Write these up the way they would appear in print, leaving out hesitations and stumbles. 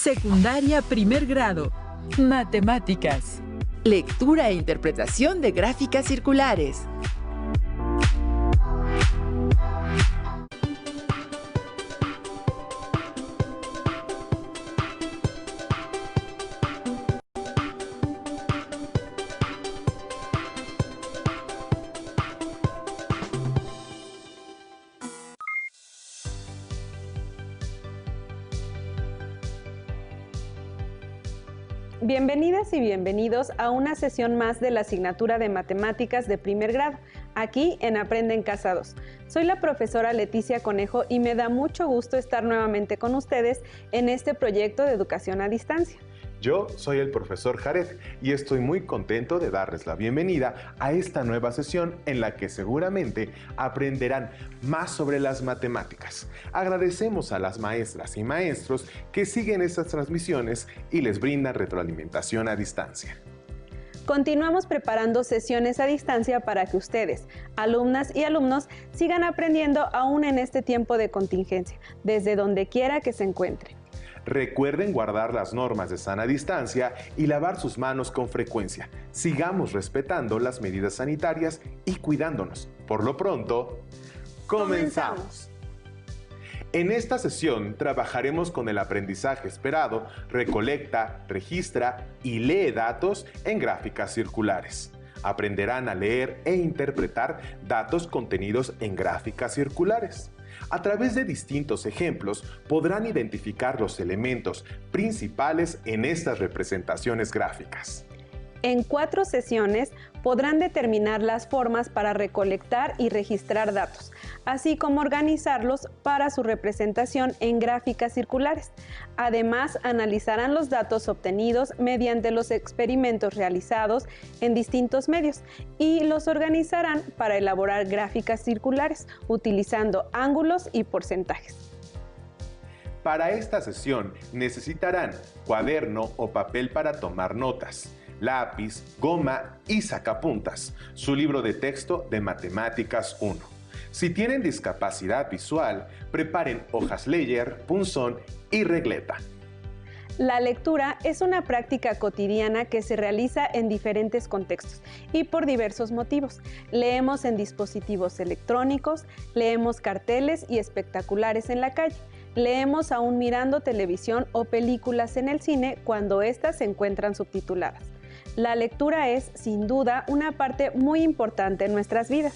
Secundaria primer grado. Matemáticas. Lectura e interpretación de gráficas circulares. Bienvenidas y bienvenidos a una sesión más de la asignatura de Matemáticas de primer grado, aquí en Aprende en Casa 2. Soy la profesora Leticia Conejo y me da mucho gusto estar nuevamente con ustedes en este proyecto de educación a distancia. Yo soy el profesor Jared y estoy muy contento de darles la bienvenida a esta nueva sesión en la que seguramente aprenderán más sobre las matemáticas. Agradecemos a las maestras y maestros que siguen estas transmisiones y les brindan retroalimentación a distancia. Continuamos preparando sesiones a distancia para que ustedes, alumnas y alumnos, sigan aprendiendo aún en este tiempo de contingencia, desde donde quiera que se encuentren. Recuerden guardar las normas de sana distancia y lavar sus manos con frecuencia. Sigamos respetando las medidas sanitarias y cuidándonos. Por lo pronto, ¡comenzamos! En esta sesión trabajaremos con el aprendizaje esperado, recolecta, registra y lee datos en gráficas circulares. Aprenderán a leer e interpretar datos contenidos en gráficas circulares. A través de distintos ejemplos podrán identificar los elementos principales en estas representaciones gráficas. En 4 sesiones podrán determinar las formas para recolectar y registrar datos, así como organizarlos para su representación en gráficas circulares. Además, analizarán los datos obtenidos mediante los experimentos realizados en distintos medios y los organizarán para elaborar gráficas circulares utilizando ángulos y porcentajes. Para esta sesión necesitarán cuaderno o papel para tomar notas, lápiz, goma y sacapuntas, su libro de texto de Matemáticas 1. Si tienen discapacidad visual, preparen hojas Leyer, punzón y regleta. La lectura es una práctica cotidiana que se realiza en diferentes contextos y por diversos motivos. Leemos en dispositivos electrónicos, leemos carteles y espectaculares en la calle, leemos aún mirando televisión o películas en el cine cuando éstas se encuentran subtituladas. La lectura es, sin duda, una parte muy importante en nuestras vidas.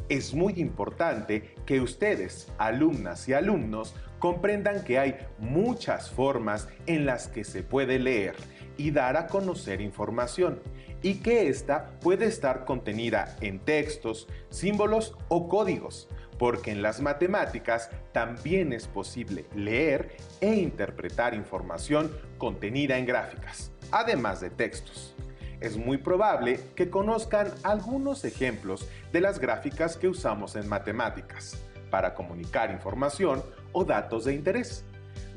Es muy importante que ustedes, alumnas y alumnos, comprendan que hay muchas formas en las que se puede leer y dar a conocer información, y que ésta puede estar contenida en textos, símbolos o códigos, porque en las matemáticas también es posible leer e interpretar información contenida en gráficas, además de textos. Es muy probable que conozcan algunos ejemplos de las gráficas que usamos en matemáticas para comunicar información o datos de interés.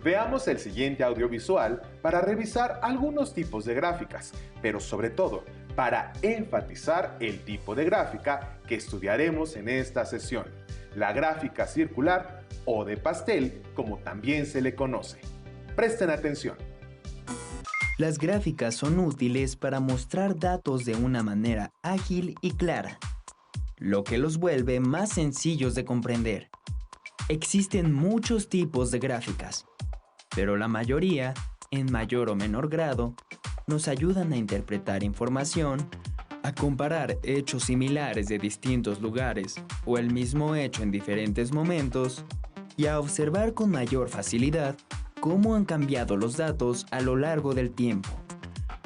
Veamos el siguiente audiovisual para revisar algunos tipos de gráficas, pero sobre todo para enfatizar el tipo de gráfica que estudiaremos en esta sesión, la gráfica circular o de pastel, como también se le conoce. Presten atención. Las gráficas son útiles para mostrar datos de una manera ágil y clara, lo que los vuelve más sencillos de comprender. Existen muchos tipos de gráficas, pero la mayoría, en mayor o menor grado, nos ayudan a interpretar información, a comparar hechos similares de distintos lugares o el mismo hecho en diferentes momentos y a observar con mayor facilidad cómo han cambiado los datos a lo largo del tiempo.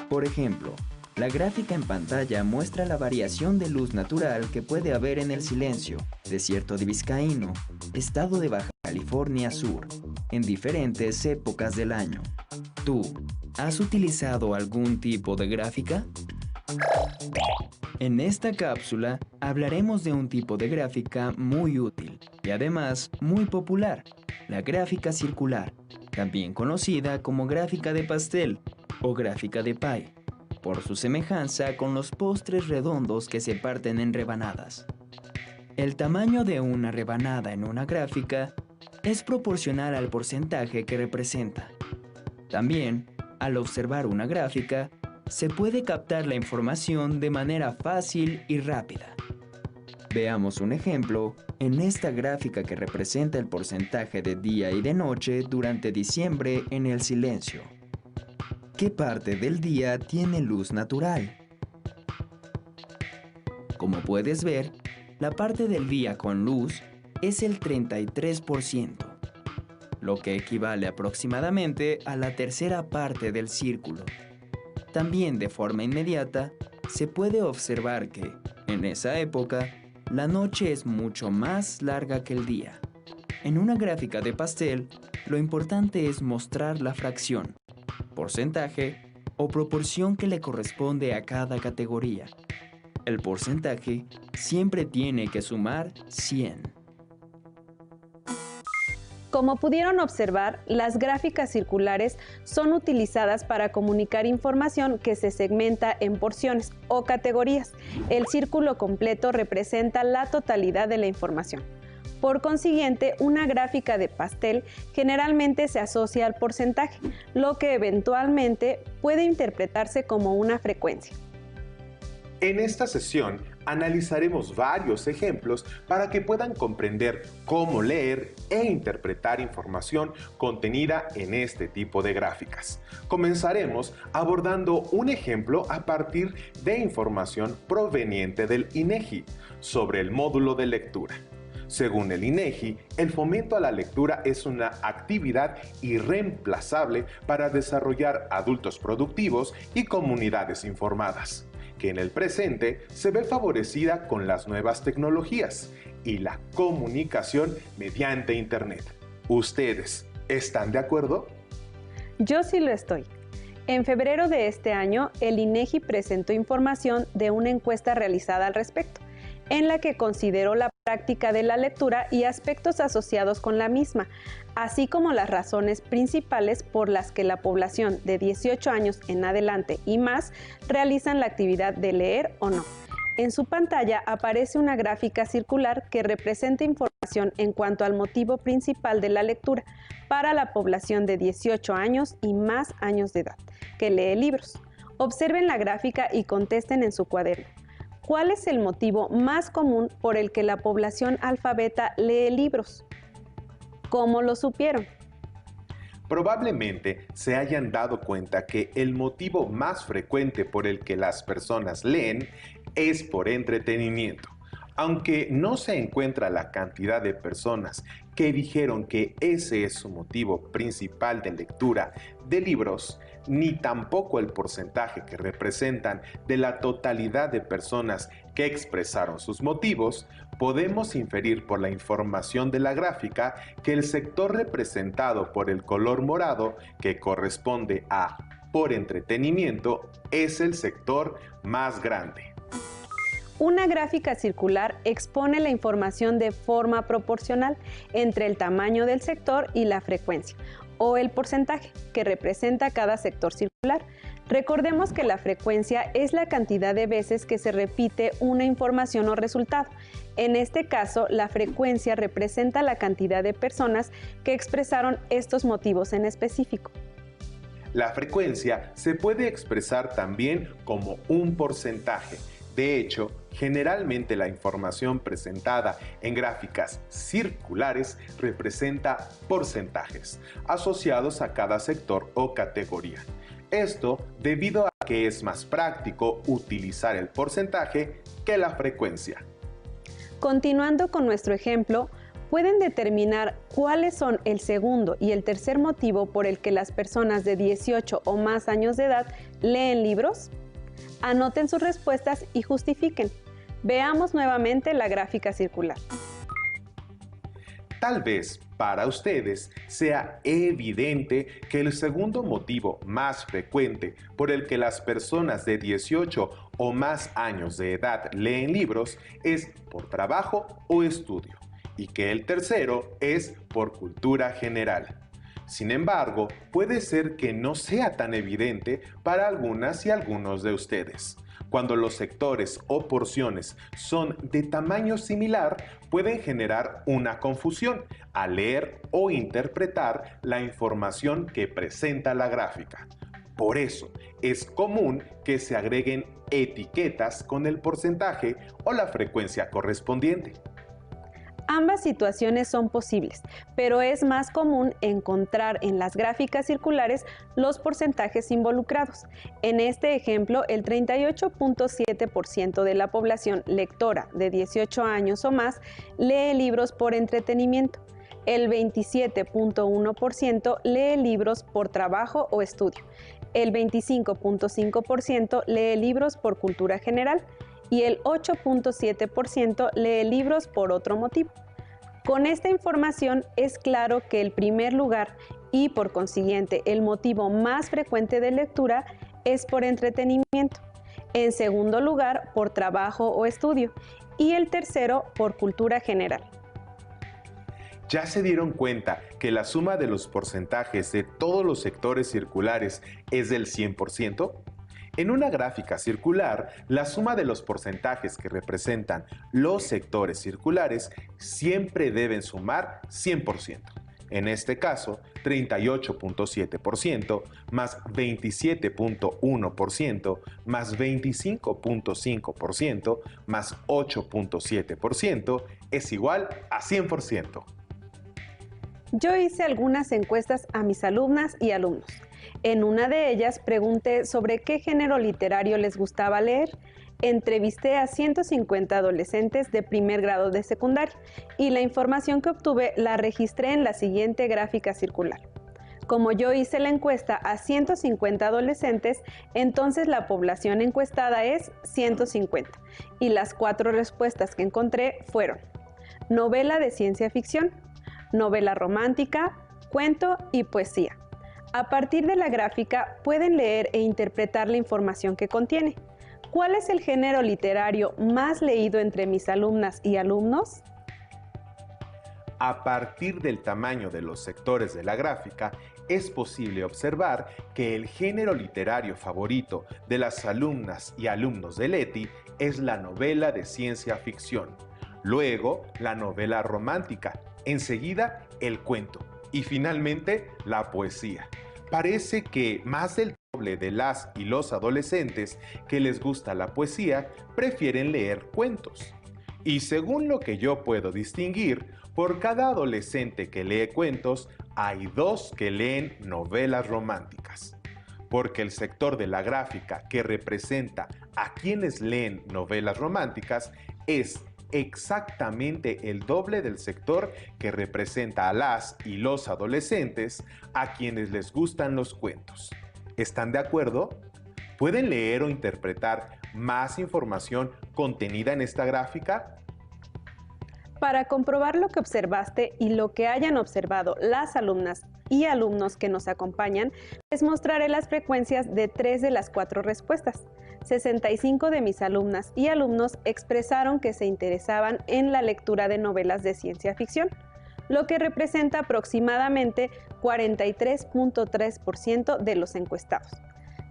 Por ejemplo, la gráfica en pantalla muestra la variación de luz natural que puede haber en el silencio, desierto de Vizcaíno, estado de Baja California Sur, en diferentes épocas del año. ¿Tú has utilizado algún tipo de gráfica? En esta cápsula hablaremos de un tipo de gráfica muy útil y además muy popular, la gráfica circular, también conocida como gráfica de pastel o gráfica de pie, por su semejanza con los postres redondos que se parten en rebanadas. El tamaño de una rebanada en una gráfica es proporcional al porcentaje que representa. También, al observar una gráfica, se puede captar la información de manera fácil y rápida. Veamos un ejemplo en esta gráfica que representa el porcentaje de día y de noche durante diciembre en el silencio. ¿Qué parte del día tiene luz natural? Como puedes ver, la parte del día con luz es el 33%, lo que equivale aproximadamente a la tercera parte del círculo. También de forma inmediata, se puede observar que, en esa época, la noche es mucho más larga que el día. En una gráfica de pastel, lo importante es mostrar la fracción, porcentaje o proporción que le corresponde a cada categoría. El porcentaje siempre tiene que sumar 100. Como pudieron observar, las gráficas circulares son utilizadas para comunicar información que se segmenta en porciones o categorías. El círculo completo representa la totalidad de la información. Por consiguiente, una gráfica de pastel generalmente se asocia al porcentaje, lo que eventualmente puede interpretarse como una frecuencia. En esta sesión analizaremos varios ejemplos para que puedan comprender cómo leer e interpretar información contenida en este tipo de gráficas. Comenzaremos abordando un ejemplo a partir de información proveniente del INEGI sobre el módulo de lectura. Según el INEGI, el fomento a la lectura es una actividad irreemplazable para desarrollar adultos productivos y comunidades informadas, que en el presente se ve favorecida con las nuevas tecnologías y la comunicación mediante Internet. ¿Ustedes están de acuerdo? Yo sí lo estoy. En febrero de este año, el INEGI presentó información de una encuesta realizada al respecto, en la que consideró la práctica de la lectura y aspectos asociados con la misma, así como las razones principales por las que la población de 18 años en adelante y más realizan la actividad de leer o no. En su pantalla aparece una gráfica circular que representa información en cuanto al motivo principal de la lectura para la población de 18 años y más años de edad, que lee libros. Observen la gráfica y contesten en su cuaderno. ¿Cuál es el motivo más común por el que la población alfabeta lee libros? ¿Cómo lo supieron? Probablemente se hayan dado cuenta que el motivo más frecuente por el que las personas leen es por entretenimiento. Aunque no se encuentra la cantidad de personas que dijeron que ese es su motivo principal de lectura de libros, ni tampoco el porcentaje que representan de la totalidad de personas que expresaron sus motivos, podemos inferir por la información de la gráfica que el sector representado por el color morado, que corresponde a por entretenimiento, es el sector más grande. Una gráfica circular expone la información de forma proporcional entre el tamaño del sector y la frecuencia, o el porcentaje que representa cada sector circular. Recordemos que la frecuencia es la cantidad de veces que se repite una información o resultado. En este caso, la frecuencia representa la cantidad de personas que expresaron estos motivos en específico. La frecuencia se puede expresar también como un porcentaje. De hecho, generalmente la información presentada en gráficas circulares representa porcentajes asociados a cada sector o categoría. Esto debido a que es más práctico utilizar el porcentaje que la frecuencia. Continuando con nuestro ejemplo, ¿pueden determinar cuáles son el segundo y el tercer motivo por el que las personas de 18 o más años de edad leen libros? Anoten sus respuestas y justifiquen. Veamos nuevamente la gráfica circular. Tal vez para ustedes sea evidente que el segundo motivo más frecuente por el que las personas de 18 o más años de edad leen libros es por trabajo o estudio, y que el tercero es por cultura general. Sin embargo, puede ser que no sea tan evidente para algunas y algunos de ustedes. Cuando los sectores o porciones son de tamaño similar, pueden generar una confusión al leer o interpretar la información que presenta la gráfica. Por eso, es común que se agreguen etiquetas con el porcentaje o la frecuencia correspondiente. Ambas situaciones son posibles, pero es más común encontrar en las gráficas circulares los porcentajes involucrados. En este ejemplo, el 38.7% de la población lectora de 18 años o más lee libros por entretenimiento. El 27.1% lee libros por trabajo o estudio. El 25.5% lee libros por cultura general. Y el 8.7% lee libros por otro motivo. Con esta información es claro que el primer lugar y por consiguiente el motivo más frecuente de lectura es por entretenimiento, en segundo lugar por trabajo o estudio y el tercero por cultura general. ¿Ya se dieron cuenta que la suma de los porcentajes de todos los sectores circulares es del 100%? En una gráfica circular, la suma de los porcentajes que representan los sectores circulares siempre deben sumar 100%. En este caso, 38.7% más 27.1% más 25.5% más 8.7% es igual a 100%. Yo hice algunas encuestas a mis alumnas y alumnos. En una de ellas pregunté sobre qué género literario les gustaba leer. Entrevisté a 150 adolescentes de primer grado de secundaria y la información que obtuve la registré en la siguiente gráfica circular. Como yo hice la encuesta a 150 adolescentes, entonces la población encuestada es 150 y las 4 respuestas que encontré fueron: novela de ciencia ficción, novela romántica, cuento y poesía. A partir de la gráfica pueden leer e interpretar la información que contiene. ¿Cuál es el género literario más leído entre mis alumnas y alumnos? A partir del tamaño de los sectores de la gráfica, es posible observar que el género literario favorito de las alumnas y alumnos de Leti es la novela de ciencia ficción, luego la novela romántica, enseguida el cuento y finalmente la poesía. Parece que más del doble de las y los adolescentes que les gusta la poesía prefieren leer cuentos. Y según lo que yo puedo distinguir, por cada adolescente que lee cuentos, hay 2 que leen novelas románticas. Porque el sector de la gráfica que representa a quienes leen novelas románticas es exactamente el doble del sector que representa a las y los adolescentes a quienes les gustan los cuentos. ¿Están de acuerdo? ¿Pueden leer o interpretar más información contenida en esta gráfica? Para comprobar lo que observaste y lo que hayan observado las alumnas y alumnos que nos acompañan, les mostraré las frecuencias de 3 de las 4 respuestas. 65 de mis alumnas y alumnos expresaron que se interesaban en la lectura de novelas de ciencia ficción, lo que representa aproximadamente 43.3% de los encuestados.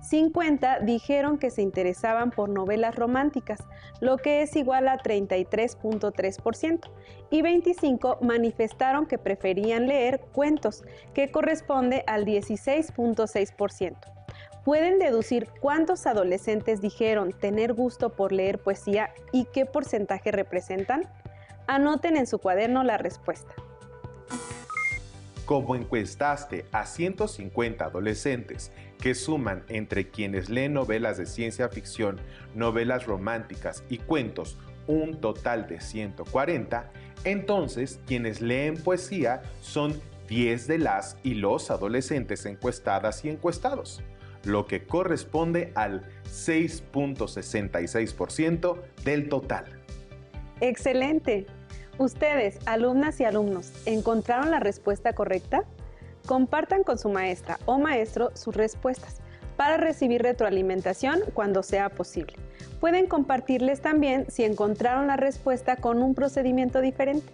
50 dijeron que se interesaban por novelas románticas, lo que es igual a 33.3%, y 25 manifestaron que preferían leer cuentos, que corresponde al 16.6%. ¿Pueden deducir cuántos adolescentes dijeron tener gusto por leer poesía y qué porcentaje representan? Anoten en su cuaderno la respuesta. Como encuestaste a 150 adolescentes que suman entre quienes leen novelas de ciencia ficción, novelas románticas y cuentos un total de 140, entonces quienes leen poesía son 10 de las y los adolescentes encuestadas y encuestados, lo que corresponde al 6.66% del total. ¡Excelente! Ustedes, alumnas y alumnos, ¿encontraron la respuesta correcta? Compartan con su maestra o maestro sus respuestas para recibir retroalimentación cuando sea posible. Pueden compartirles también si encontraron la respuesta con un procedimiento diferente.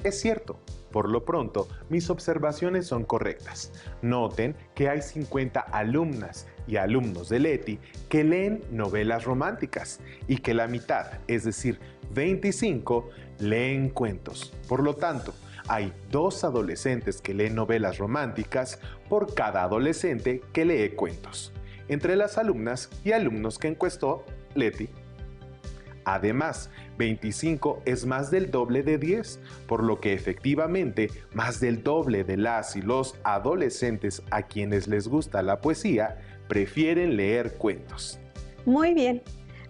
Es cierto, Por lo pronto, mis observaciones son correctas. Noten que hay 50 alumnas y alumnos de Leti que leen novelas románticas y que la mitad, es decir, 25, leen cuentos. Por lo tanto, hay 2 adolescentes que leen novelas románticas por cada adolescente que lee cuentos, entre las alumnas y alumnos que encuestó Leti. Además, 25 es más del doble de 10, por lo que efectivamente más del doble de las y los adolescentes a quienes les gusta la poesía prefieren leer cuentos. Muy bien.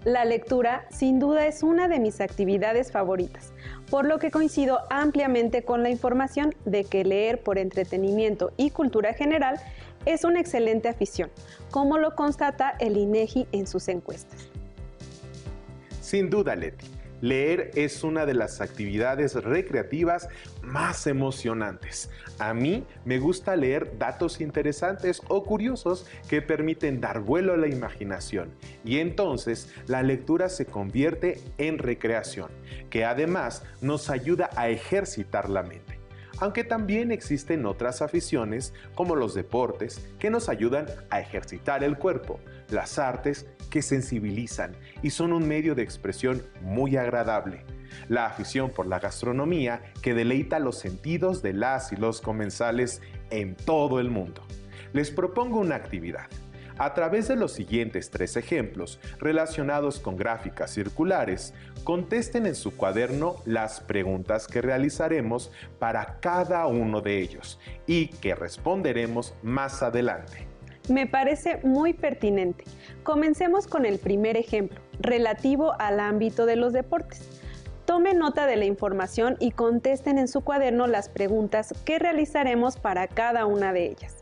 La lectura sin duda es una de mis actividades favoritas, por lo que coincido ampliamente con la información de que leer por entretenimiento y cultura general es una excelente afición, como lo constata el INEGI en sus encuestas. Sin duda, Leti, leer es una de las actividades recreativas más emocionantes. A mí me gusta leer datos interesantes o curiosos que permiten dar vuelo a la imaginación, y entonces la lectura se convierte en recreación, que además nos ayuda a ejercitar la mente. Aunque también existen otras aficiones como los deportes que nos ayudan a ejercitar el cuerpo, las artes que sensibilizan y son un medio de expresión muy agradable, la afición por la gastronomía que deleita los sentidos de las y los comensales en todo el mundo. Les propongo una actividad. A través de los siguientes 3 ejemplos relacionados con gráficas circulares, contesten en su cuaderno las preguntas que realizaremos para cada uno de ellos y que responderemos más adelante. Me parece muy pertinente. Comencemos con el primer ejemplo, relativo al ámbito de los deportes. Tomen nota de la información y contesten en su cuaderno las preguntas que realizaremos para cada una de ellas.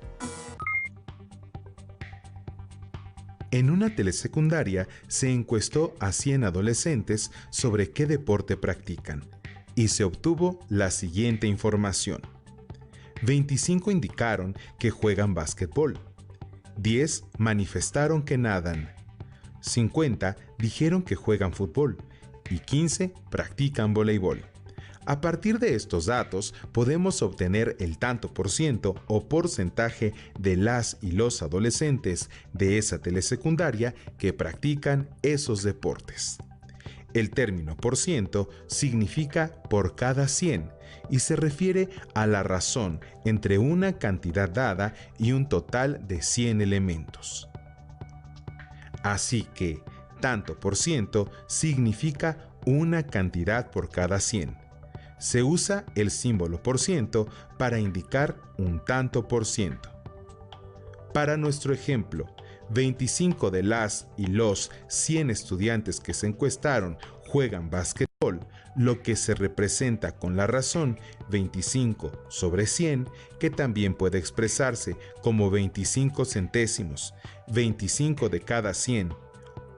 En una telesecundaria se encuestó a 100 adolescentes sobre qué deporte practican y se obtuvo la siguiente información. 25 indicaron que juegan básquetbol, 10 manifestaron que nadan, 50 dijeron que juegan fútbol y 15 practican voleibol. A partir de estos datos podemos obtener el tanto por ciento o porcentaje de las y los adolescentes de esa telesecundaria que practican esos deportes. El término por ciento significa por cada 100 y se refiere a la razón entre una cantidad dada y un total de 100 elementos. Así que tanto por ciento significa una cantidad por cada 100. Se usa el símbolo por ciento para indicar un tanto por ciento. Para nuestro ejemplo, 25 de las y los 100 estudiantes que se encuestaron juegan básquetbol, lo que se representa con la razón 25 sobre 100, que también puede expresarse como 25 centésimos, 25 de cada 100,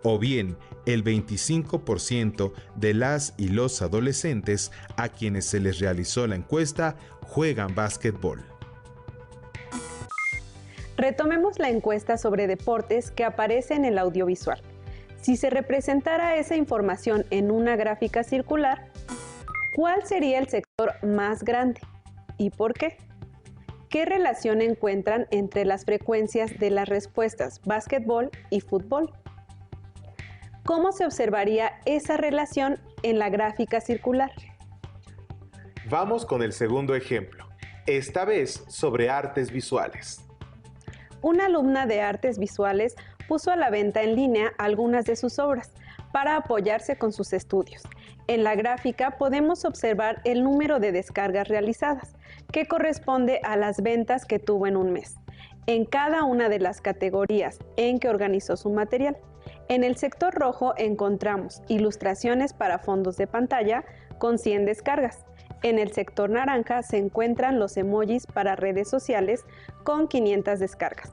o bien el 25% de las y los adolescentes a quienes se les realizó la encuesta juegan básquetbol. Retomemos la encuesta sobre deportes que aparece en el audiovisual. Si se representara esa información en una gráfica circular, ¿cuál sería el sector más grande? ¿Y por qué? ¿Qué relación encuentran entre las frecuencias de las respuestas básquetbol y fútbol? ¿Cómo se observaría esa relación en la gráfica circular? Vamos con el segundo ejemplo, esta vez sobre artes visuales. Una alumna de artes visuales puso a la venta en línea algunas de sus obras para apoyarse con sus estudios. En la gráfica podemos observar el número de descargas realizadas, que corresponde a las ventas que tuvo en un mes, en cada una de las categorías en que organizó su material. En el sector rojo encontramos ilustraciones para fondos de pantalla con 100 descargas. En el sector naranja se encuentran los emojis para redes sociales con 500 descargas.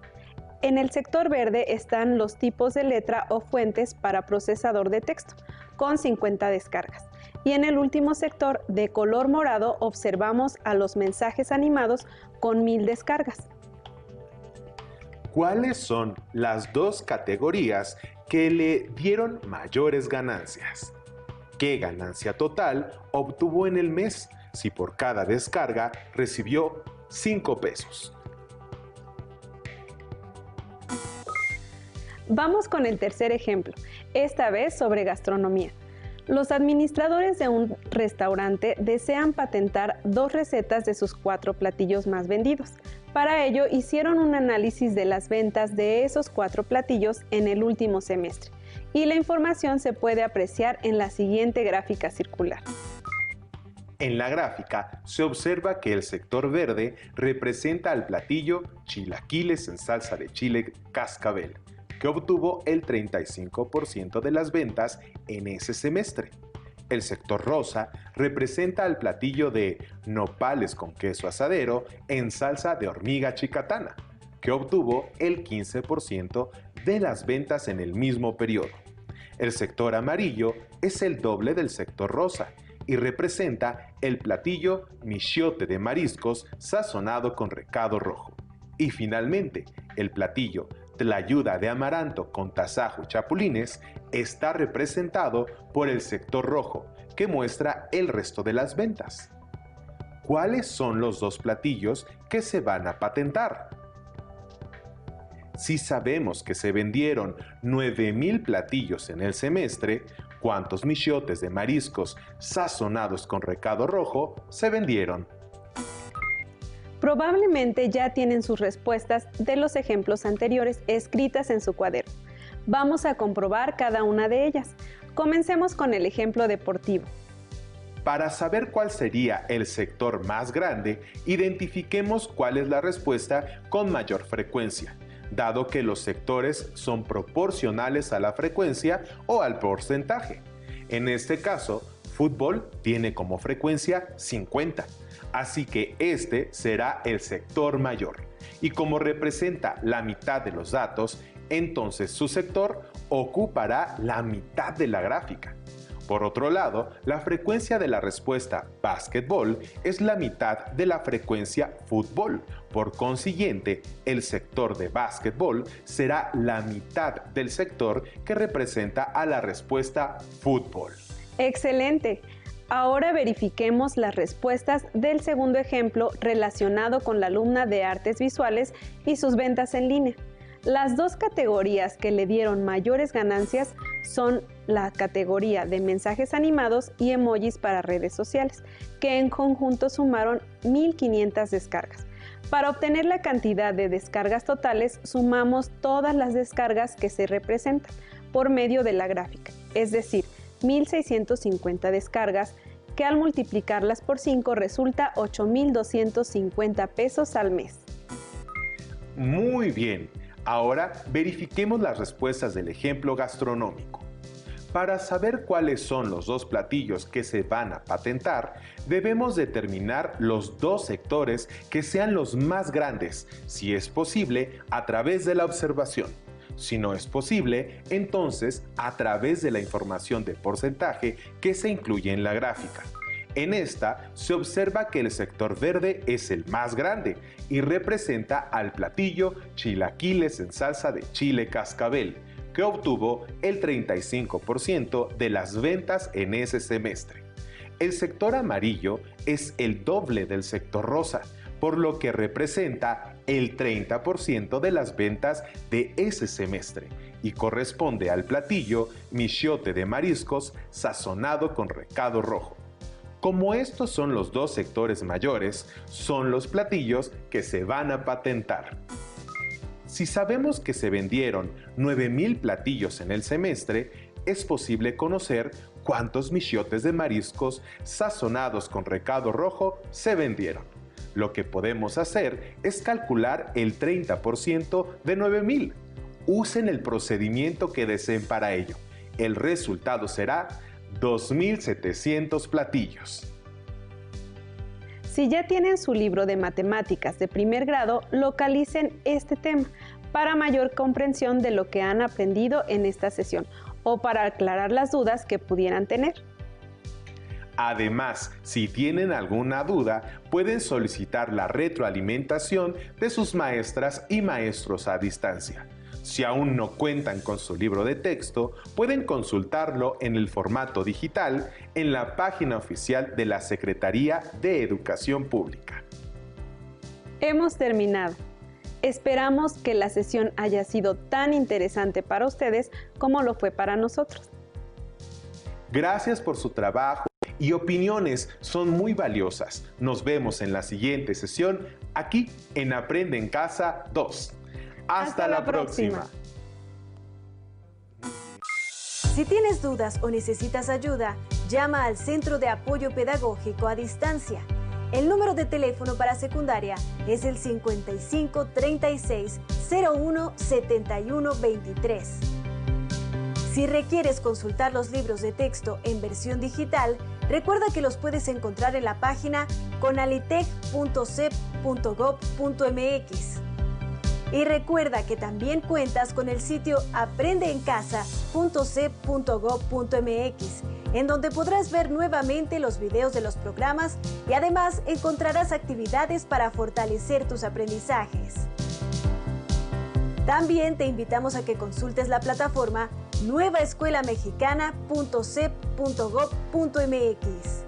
En el sector verde están los tipos de letra o fuentes para procesador de texto con 50 descargas. Y en el último sector de color morado observamos a los mensajes animados con 1000 descargas. ¿Cuáles son las 2 categorías que le dieron mayores ganancias? ¿Qué ganancia total obtuvo en el mes si por cada descarga recibió 5 pesos. Vamos con el tercer ejemplo, esta vez sobre gastronomía. Los administradores de un restaurante desean patentar 2 recetas de sus 4 platillos más vendidos. Para ello, hicieron un análisis de las ventas de esos 4 platillos en el último semestre, y la información se puede apreciar en la siguiente gráfica circular. En la gráfica se observa que el sector verde representa al platillo chilaquiles en salsa de chile cascabel, que obtuvo el 35% de las ventas en ese semestre. El sector rosa representa al platillo de nopales con queso asadero en salsa de hormiga chicatana, que obtuvo el 15% de las ventas en el mismo periodo. El sector amarillo es el doble del sector rosa y representa el platillo michiote de mariscos sazonado con recado rojo. Y finalmente, el platillo tlayuda de amaranto con tasajo y chapulines está representado por el sector rojo, que muestra el resto de las ventas. ¿Cuáles son los 2 platillos que se van a patentar? Si sabemos que se vendieron 9,000 platillos en el semestre, ¿cuántos michiotes de mariscos sazonados con recado rojo se vendieron? Probablemente ya tienen sus respuestas de los ejemplos anteriores escritas en su cuaderno. Vamos a comprobar cada una de ellas. Comencemos con el ejemplo deportivo. Para saber cuál sería el sector más grande, identifiquemos cuál es la respuesta con mayor frecuencia, dado que los sectores son proporcionales a la frecuencia o al porcentaje. En este caso, fútbol tiene como frecuencia 50. Así que este será el sector mayor. Y como representa la mitad de los datos, entonces su sector ocupará la mitad de la gráfica. Por otro lado, la frecuencia de la respuesta básquetbol es la mitad de la frecuencia fútbol. Por consiguiente, el sector de básquetbol será la mitad del sector que representa a la respuesta fútbol. ¡Excelente! Ahora verifiquemos las respuestas del segundo ejemplo relacionado con la alumna de artes visuales y sus ventas en línea. Las 2 categorías que le dieron mayores ganancias son la categoría de mensajes animados y emojis para redes sociales, que en conjunto sumaron 1,500 descargas. Para obtener la cantidad de descargas totales, sumamos todas las descargas que se representan por medio de la gráfica, es decir, 1,650 descargas, que al multiplicarlas por 5 resulta 8,250 pesos al mes. Muy bien, ahora verifiquemos las respuestas del ejemplo gastronómico. Para saber cuáles son los 2 platillos que se van a patentar, debemos determinar los 2 sectores que sean los más grandes, si es posible, a través de la observación. Si no es posible, entonces a través de la información de porcentaje que se incluye en la gráfica. En esta se observa que el sector verde es el más grande y representa al platillo chilaquiles en salsa de chile cascabel, que obtuvo el 35% de las ventas en ese semestre. El sector amarillo es el doble del sector rosa, por lo que representa el 30% de las ventas de ese semestre y corresponde al platillo michiote de mariscos sazonado con recado rojo. Como estos son los 2 sectores mayores, son los platillos que se van a patentar. Si sabemos que se vendieron 9,000 platillos en el semestre, es posible conocer cuántos michiotes de mariscos sazonados con recado rojo se vendieron. Lo que podemos hacer es calcular el 30% de 9,000. Usen el procedimiento que deseen para ello. El resultado será 2,700 platillos. Si ya tienen su libro de matemáticas de primer grado, localicen este tema para mayor comprensión de lo que han aprendido en esta sesión o para aclarar las dudas que pudieran tener. Además, si tienen alguna duda, pueden solicitar la retroalimentación de sus maestras y maestros a distancia. Si aún no cuentan con su libro de texto, pueden consultarlo en el formato digital en la página oficial de la Secretaría de Educación Pública. Hemos terminado. Esperamos que la sesión haya sido tan interesante para ustedes como lo fue para nosotros. Gracias por su trabajo y opiniones son muy valiosas. Nos vemos en la siguiente sesión aquí en Aprende en Casa 2. Hasta la próxima. Si tienes dudas o necesitas ayuda, llama al Centro de Apoyo Pedagógico a Distancia. El número de teléfono para secundaria es el 55 36 01 71 23. Si requieres consultar los libros de texto en versión digital, recuerda que los puedes encontrar en la página conalitec.cep.gov.mx. Y recuerda que también cuentas con el sitio aprendeencasa.cep.gov.mx, en donde podrás ver nuevamente los videos de los programas y además encontrarás actividades para fortalecer tus aprendizajes. También te invitamos a que consultes la plataforma nuevaescuelamexicana.cep.gov.mx.